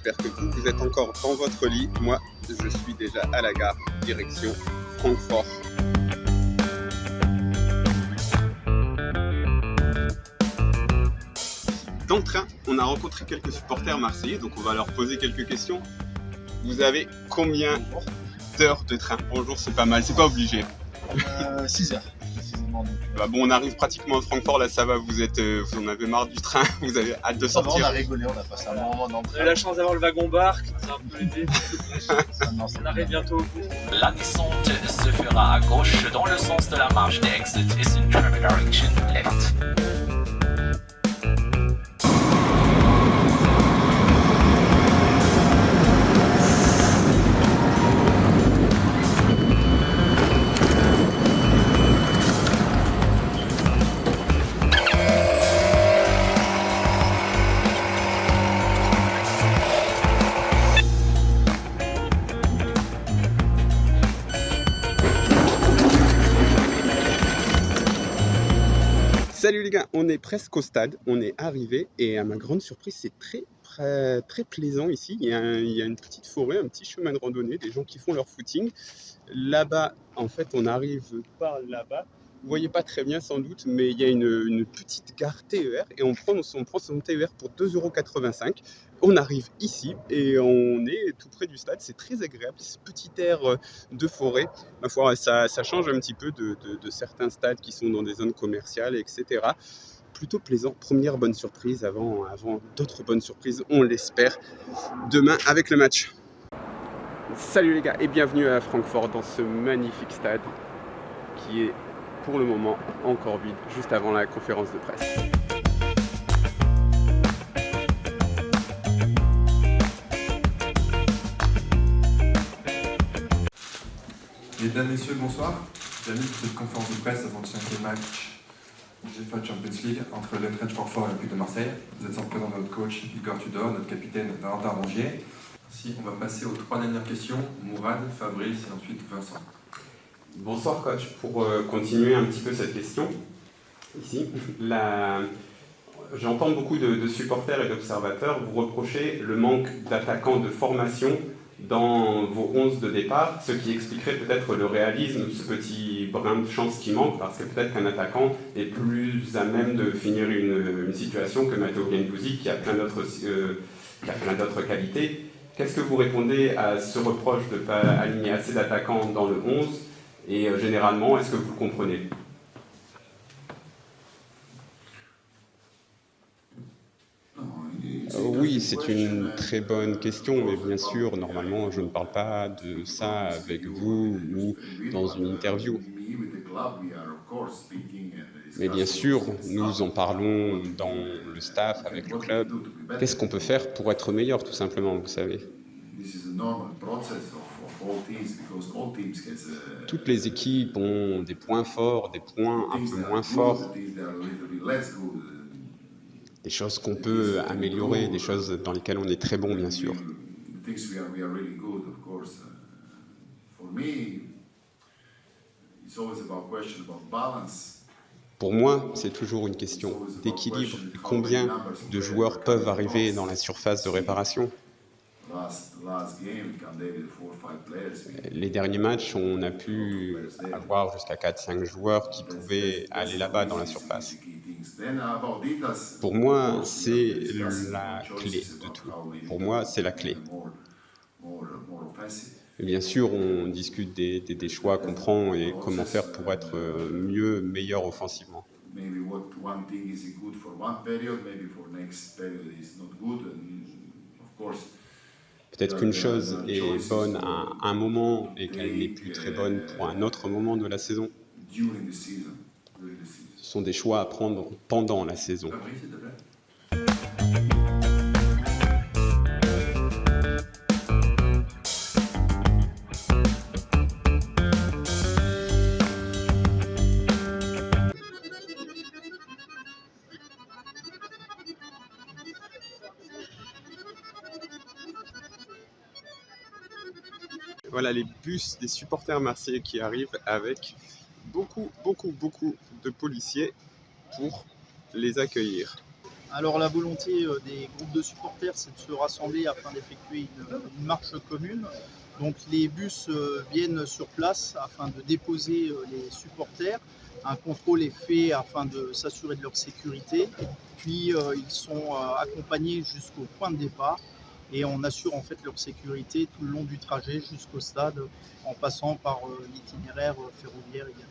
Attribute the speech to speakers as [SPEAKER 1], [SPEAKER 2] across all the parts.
[SPEAKER 1] j'espère que vous êtes encore dans votre lit. Moi, je suis déjà à la gare, direction Francfort. Dans le train, on a rencontré quelques supporters marseillais, donc on va leur poser quelques questions. Vous avez combien d'heures de train? Bonjour, c'est pas mal, c'est pas obligé.
[SPEAKER 2] 6 heures.
[SPEAKER 1] Bah bon, on arrive pratiquement à Francfort, là ça va, vous en avez marre du train, vous avez hâte de sortir.
[SPEAKER 2] On a rigolé, on a passé un bon moment dans le train.
[SPEAKER 3] On a la chance d'avoir le wagon bar qui nous a un peu aidé. On arrive bientôt au bout.
[SPEAKER 4] La descente se fera à gauche dans le sens de la marche. The exit is in travel direction left.
[SPEAKER 1] Salut les gars, on est presque au stade, on est arrivé et à ma grande surprise c'est très plaisant ici. Il y a une petite forêt, un petit chemin de randonnée, des gens qui font leur footing. Là-bas, en fait, on arrive par là-bas. Vous voyez pas très bien sans doute, mais il y a une petite gare TER et on prend son TER pour 2,85 €. On arrive ici et on est tout près du stade, c'est très agréable, ce petit air de forêt. Ma foi, ça change un petit peu de certains stades qui sont dans des zones commerciales, etc. Plutôt plaisant, première bonne surprise avant d'autres bonnes surprises, on l'espère, demain avec le match. Salut les gars et bienvenue à Francfort dans ce magnifique stade qui est pour le moment encore vide, juste avant la conférence de presse.
[SPEAKER 5] Mesdames, Messieurs, bonsoir. Bienvenue pour cette conférence de presse avant le 5e match UEFA Champions League entre l'Eintracht Francfort et l'Olympique de Marseille. Vous êtes en présence de notre coach Igor Tudor, notre capitaine Valentin Rongier. Ensuite, on va passer aux 3 dernières questions. Mourad, Fabrice et ensuite Vincent.
[SPEAKER 1] Bonsoir coach, pour continuer un petit peu cette question, ici, j'entends beaucoup de supporters et d'observateurs vous reprocher le manque d'attaquants de formation dans vos 11 de départ, ce qui expliquerait peut-être le réalisme, ce petit brin de chance qui manque, parce que peut-être qu'un attaquant est plus à même de finir une situation que Matteo Guendouzi, qui a plein d'autres qualités. Qu'est-ce que vous répondez à ce reproche de ne pas aligner assez d'attaquants dans le 11 ? Et généralement, est-ce que vous le comprenez ? Oui, c'est une très bonne question, mais bien sûr, normalement, je ne parle pas de ça avec vous ou dans une interview. Mais bien sûr, nous en parlons dans le staff, avec le club. Qu'est-ce qu'on peut faire pour être meilleur, tout simplement, vous savez ? Toutes les équipes ont des points forts, des points un peu moins forts, des choses qu'on peut améliorer, des choses dans lesquelles on est très bon, bien sûr. Pour moi, c'est toujours une question d'équilibre. Combien de joueurs peuvent arriver dans la surface de réparation ? Les derniers matchs, on a pu avoir jusqu'à 4-5 joueurs qui pouvaient aller là-bas dans la surface. Pour moi, c'est la clé de tout. Pour moi, c'est la clé. Et bien sûr, on discute des choix qu'on prend et comment faire pour être meilleur offensivement. Peut-être qu'une chose est bonne à un moment et qu'elle n'est plus très bonne pour un autre moment de la saison. Ce sont des choix à prendre pendant la saison. Voilà les bus des supporters marseillais qui arrivent avec beaucoup de policiers pour les accueillir.
[SPEAKER 6] Alors la volonté des groupes de supporters, c'est de se rassembler afin d'effectuer une marche commune. Donc les bus viennent sur place afin de déposer les supporters. Un contrôle est fait afin de s'assurer de leur sécurité. Puis ils sont accompagnés jusqu'au point de départ et on assure en fait leur sécurité tout le long du trajet jusqu'au stade en passant par l'itinéraire ferroviaire également.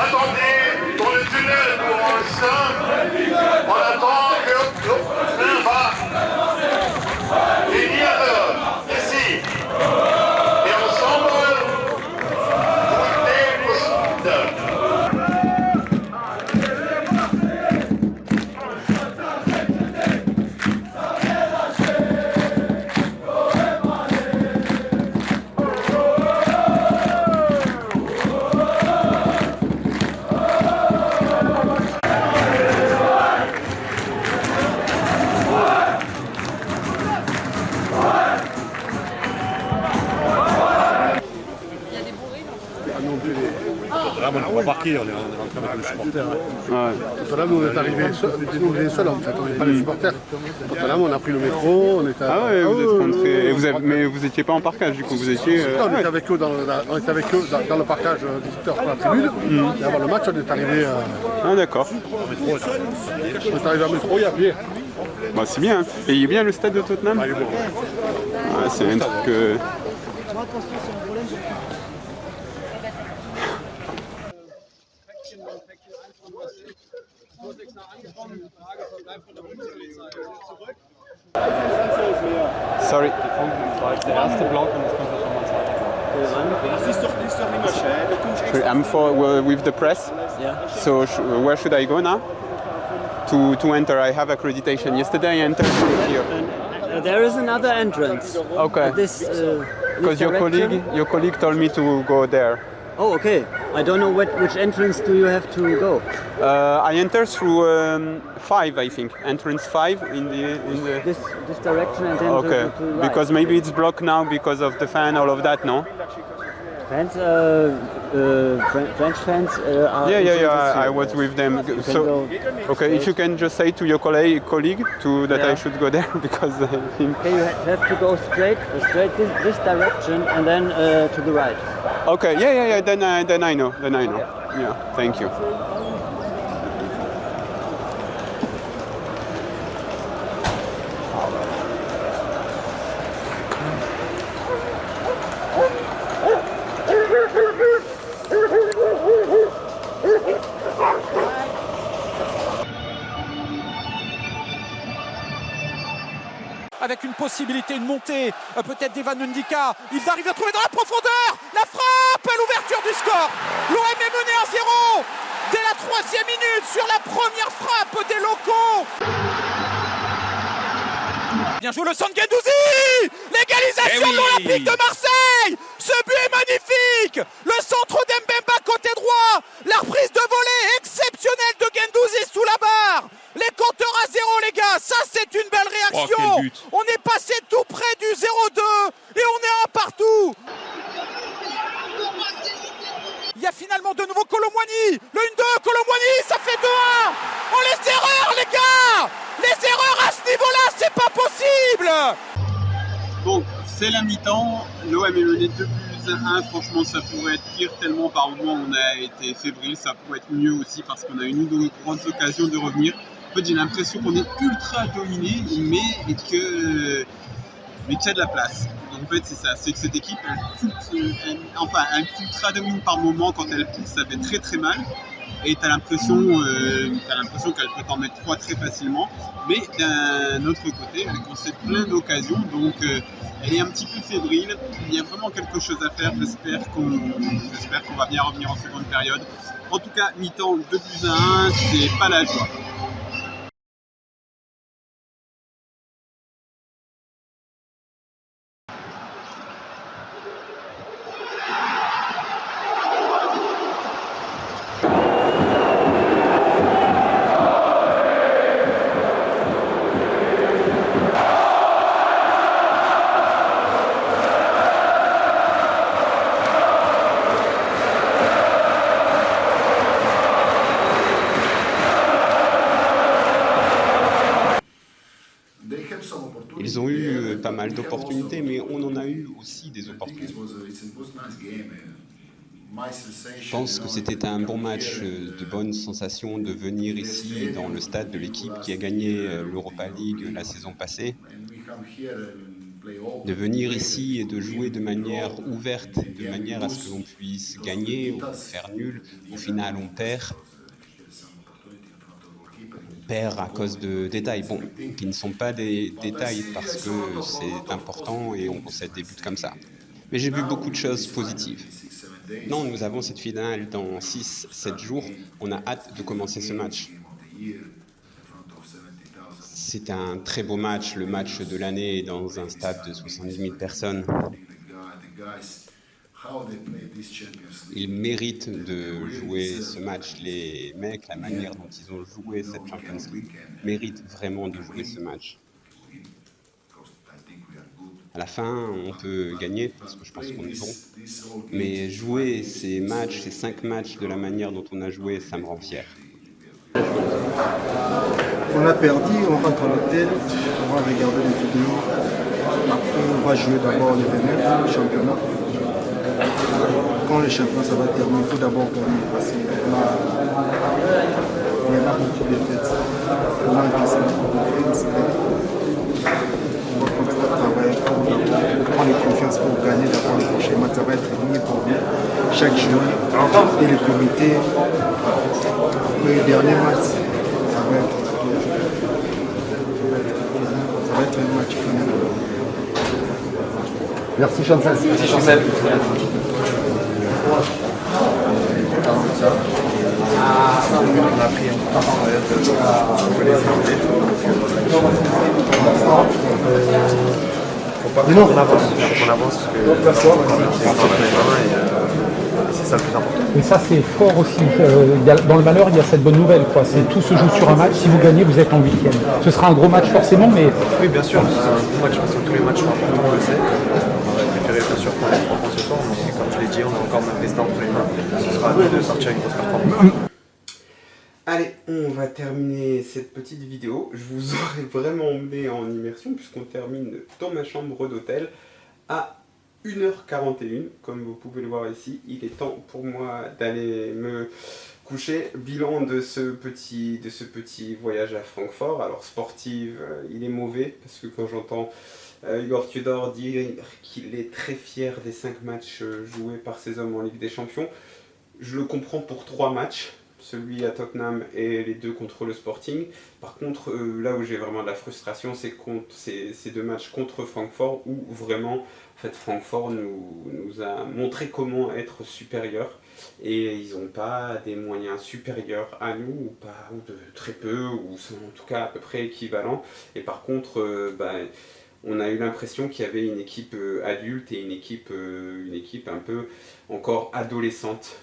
[SPEAKER 7] Attendez, dans le tunnel pour un sein, on attend que le train va venir ici. Et ensemble, tout est possible.
[SPEAKER 8] Là, on est embarqué, on est en train de les supporters.
[SPEAKER 1] Ouais.
[SPEAKER 8] Là, nous, on est arrivés seuls, on est seuls en fait, on n'est pas les supporters. Là, on a pris le métro, on était
[SPEAKER 1] Ah ouais, vous êtes rentrés. Et mais vous étiez pas en parkage du coup, vous étiez.
[SPEAKER 8] On était avec eux dans le parkage visiteurs pour la tribune. Et avant le match, on est arrivé.
[SPEAKER 1] Ah d'accord.
[SPEAKER 8] On est arrivé à métro et à pied.
[SPEAKER 1] Bah, c'est bien. Et il est bien le stade de Tottenham.
[SPEAKER 8] Ah, il est bon.
[SPEAKER 1] Ah, c'est un truc. Sorry.
[SPEAKER 3] Der erste Block und das kommt schon mal
[SPEAKER 1] Sorry, I'm with the press.
[SPEAKER 3] Yeah.
[SPEAKER 1] So where should I go now? To enter, I have accreditation. Yesterday I entered here.
[SPEAKER 9] There is another entrance.
[SPEAKER 1] Okay.
[SPEAKER 9] This
[SPEAKER 1] Because your colleague told me to go there.
[SPEAKER 9] Oh, okay. I don't know which entrance do you have to go.
[SPEAKER 1] I enter through 5, I think. Entrance 5 in the.
[SPEAKER 9] This direction and then
[SPEAKER 1] Okay.
[SPEAKER 9] to right.
[SPEAKER 1] Because maybe it's blocked now because of the fan, all of that, no?
[SPEAKER 9] Fans, French fans are.
[SPEAKER 1] Yeah. I was with them. So,
[SPEAKER 9] go
[SPEAKER 1] okay, if you can just say to your colleague that I
[SPEAKER 9] Yeah.
[SPEAKER 1] should go there because I think.
[SPEAKER 9] Okay, you have to go straight this direction and then to the right.
[SPEAKER 1] Okay, yeah. Then I know. Yeah, thank you.
[SPEAKER 10] Avec une possibilité, une montée, peut-être d'Evan Ndika. Ils arrivent à trouver dans la profondeur. La frappe, l'ouverture du score. L'OM est mené à 0 dès la 3e minute sur la première frappe des locaux. Bien joué le centre Guendouzi. L'égalisation de l'Olympique de Marseille. Ce but est magnifique. Le centre d'Mbemba côté droit. La reprise de volée exceptionnelle de Guendouzi sous la barre. Les compteurs à 0 les gars, ça c'est une belle réaction. On est passé tout près du 0-2 et on est un partout. Il y a finalement de nouveau Colomboigny. Le 1-2, Colomboigny, ça fait 2-1. Oh les erreurs les gars. Les erreurs à ce niveau-là, c'est pas possible.
[SPEAKER 1] Bon, c'est la mi-temps. L'OM est mené 2-1. Franchement, ça pourrait être pire tellement par moments on a été fébrile. Ça pourrait être mieux aussi parce qu'on a eu une grosse occasion de revenir. En fait, j'ai l'impression qu'on est ultra dominé, mais que mais qui a de la place. En fait, c'est ça, c'est que cette équipe, elle ultra-domine par moment quand elle pousse, ça fait très très mal. Et tu as l'impression qu'elle peut t'en mettre 3 très facilement. Mais d'un autre côté, elle concède plein d'occasions, donc elle est un petit peu fébrile. Il y a vraiment quelque chose à faire, j'espère qu'on va bien revenir en seconde période. En tout cas, mi-temps 2-1, c'est pas la joie. Ils ont eu pas mal d'opportunités, mais on en a eu aussi des opportunités. Je pense que c'était un bon match, de bonnes sensations de venir ici dans le stade de l'équipe qui a gagné l'Europa League la saison passée. De venir ici et de jouer de manière ouverte, de manière à ce que l'on puisse gagner ou faire nul. Au final, on perd. À cause de détails, bon, qui ne sont pas des détails parce que c'est important et on concède des buts comme ça. Mais j'ai vu beaucoup de choses positives. Non, nous avons cette finale dans 6-7 jours, on a hâte de commencer ce match. C'est un très beau match, le match de l'année dans un stade de 70 000 personnes. Ils méritent de jouer ce match. Les mecs, la manière dont ils ont joué cette Champions League, méritent vraiment de jouer ce match. À la fin, on peut gagner, parce que je pense qu'on est bon. Mais jouer ces matchs, ces 5 matchs de la manière dont on a joué, ça me rend fier.
[SPEAKER 11] On a perdu, on rentre à l'hôtel, on va regarder les vidéos. Après, on va jouer d'abord le 29, le championnat. Quand le championnat ça va terminer, il faut d'abord gagner parce qu'il y en a beaucoup de défaites. On a encaissé beaucoup de défaites. On va continuer à travailler pour prendre confiance pour gagner d'abord les prochains matchs. Ça va être mieux pour nous. Chaque jour, et le comité, le dernier match, ça va être un match final.
[SPEAKER 8] Merci Chancel.
[SPEAKER 11] Merci Chancel.
[SPEAKER 2] On a pris un partenariat de les inviter.
[SPEAKER 8] Non,
[SPEAKER 2] on avance parce que c'est ça le plus important.
[SPEAKER 12] Et ça c'est fort aussi. Dans le malheur, il y a cette bonne nouvelle, quoi. C'est tout se joue sur un match. Si vous gagnez, vous êtes en 8e. Ce sera un gros match forcément, mais.
[SPEAKER 2] Oui, bien sûr, c'est un gros match parce que tous les matchs sont importants, on le sait. On aurait préféré bien sûr prendre les 3 points ce soir, mais comme je l'ai dit, on a encore même destin entre les mains. Ce sera à nous de sortir une grosse performance.
[SPEAKER 1] Allez, on va terminer cette petite vidéo. Je vous aurais vraiment emmené en immersion puisqu'on termine dans ma chambre d'hôtel à 1h41, comme vous pouvez le voir ici. Il est temps pour moi d'aller me coucher. Bilan de ce petit voyage à Francfort. Alors sportive, il est mauvais parce que quand j'entends Igor Tudor dire qu'il est très fier des 5 matchs joués par ses hommes en Ligue des Champions, je le comprends pour 3 matchs. Celui à Tottenham et les 2 contre le Sporting. Par contre, là où j'ai vraiment de la frustration, c'est ces 2 matchs contre Francfort où vraiment, en fait, Francfort nous a montré comment être supérieur et ils n'ont pas des moyens supérieurs à nous, ou de très peu, ou sont en tout cas à peu près équivalents. Et par contre, on a eu l'impression qu'il y avait une équipe adulte et une équipe un peu encore adolescente,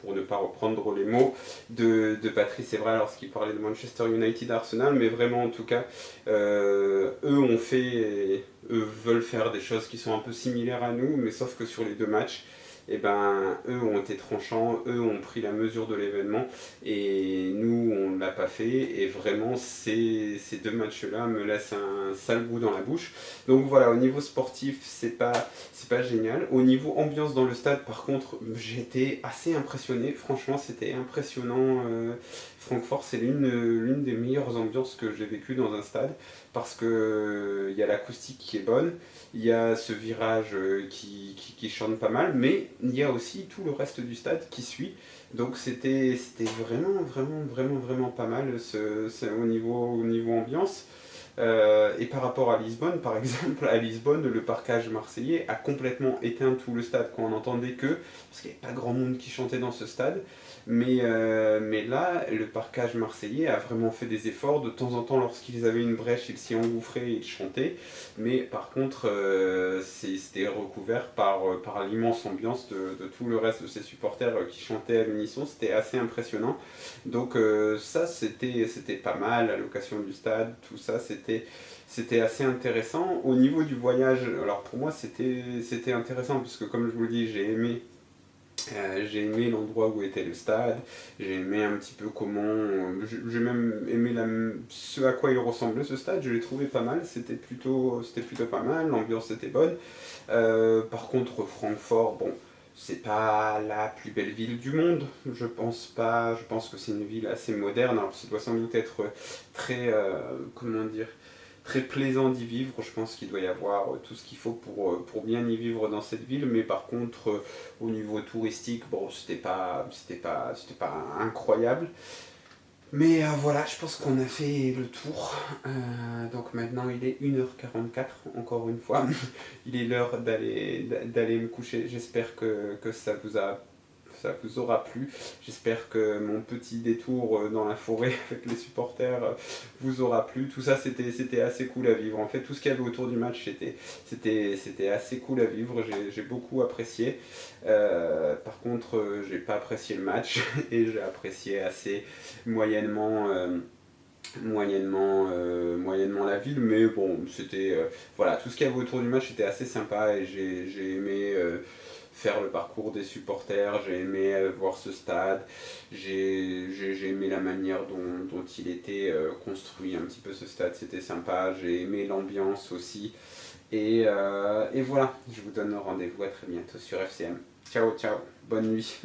[SPEAKER 1] pour ne pas reprendre les mots de Patrice Evra lorsqu'il parlait de Manchester United Arsenal, mais vraiment en tout cas, eux veulent faire des choses qui sont un peu similaires à nous, mais sauf que sur les 2 matchs, eh ben, eux ont été tranchants, eux ont pris la mesure de l'événement, et nous on ne l'a pas fait, et vraiment ces 2 matchs-là me laissent un sale goût dans la bouche. Donc voilà, au niveau sportif, c'est pas génial. Au niveau ambiance dans le stade, par contre, j'ai été assez impressionné, franchement c'était impressionnant. Francfort, c'est l'une des meilleures ambiances que j'ai vécues dans un stade, parce que y a l'acoustique qui est bonne, il y a ce virage qui chante pas mal, mais il y a aussi tout le reste du stade qui suit. Donc c'était vraiment pas mal au niveau ambiance. Et par rapport à Lisbonne, par exemple, à Lisbonne, le parquage marseillais a complètement éteint tout le stade quand on n'entendait que, parce qu'il n'y avait pas grand monde qui chantait dans ce stade, mais là, le parquage marseillais a vraiment fait des efforts. De temps en temps, lorsqu'ils avaient une brèche, ils s'y engouffraient et ils chantaient, mais par contre, c'était recouvert par l'immense ambiance de tout le reste de ces supporters qui chantaient à l'unisson. C'était assez impressionnant. Donc ça, c'était pas mal, la location du stade, tout ça, c'était assez intéressant. Au niveau du voyage, alors pour moi c'était intéressant parce que comme je vous le dis, j'ai aimé l'endroit où était le stade, j'ai aimé un petit peu j'ai même aimé ce à quoi il ressemblait ce stade, je l'ai trouvé pas mal, c'était plutôt pas mal, l'ambiance était bonne. Par contre Francfort, bon, c'est pas la plus belle ville du monde, je pense pas, je pense que c'est une ville assez moderne, alors ça doit sans doute être très, comment dire, très plaisant d'y vivre. Je pense qu'il doit y avoir tout ce qu'il faut pour bien y vivre dans cette ville, mais par contre au niveau touristique, bon, c'était pas incroyable. Mais voilà, je pense qu'on a fait le tour. Donc maintenant il est 1h44, encore une fois. Il est l'heure d'aller me coucher. J'espère que ça vous aura plu. J'espère que mon petit détour dans la forêt avec les supporters vous aura plu. Tout ça, c'était assez cool à vivre. En fait, tout ce qu'il y avait autour du match, c'était assez cool à vivre. J'ai beaucoup apprécié. Par contre, j'ai pas apprécié le match et j'ai apprécié assez moyennement la ville, mais bon, c'était voilà, tout ce qu'il y avait autour du match était assez sympa et j'ai aimé faire le parcours des supporters, j'ai aimé voir ce stade, j'ai aimé la manière dont il était construit un petit peu ce stade, c'était sympa, j'ai aimé l'ambiance aussi, et voilà, je vous donne rendez-vous à très bientôt sur FCM. Ciao, ciao, bonne nuit.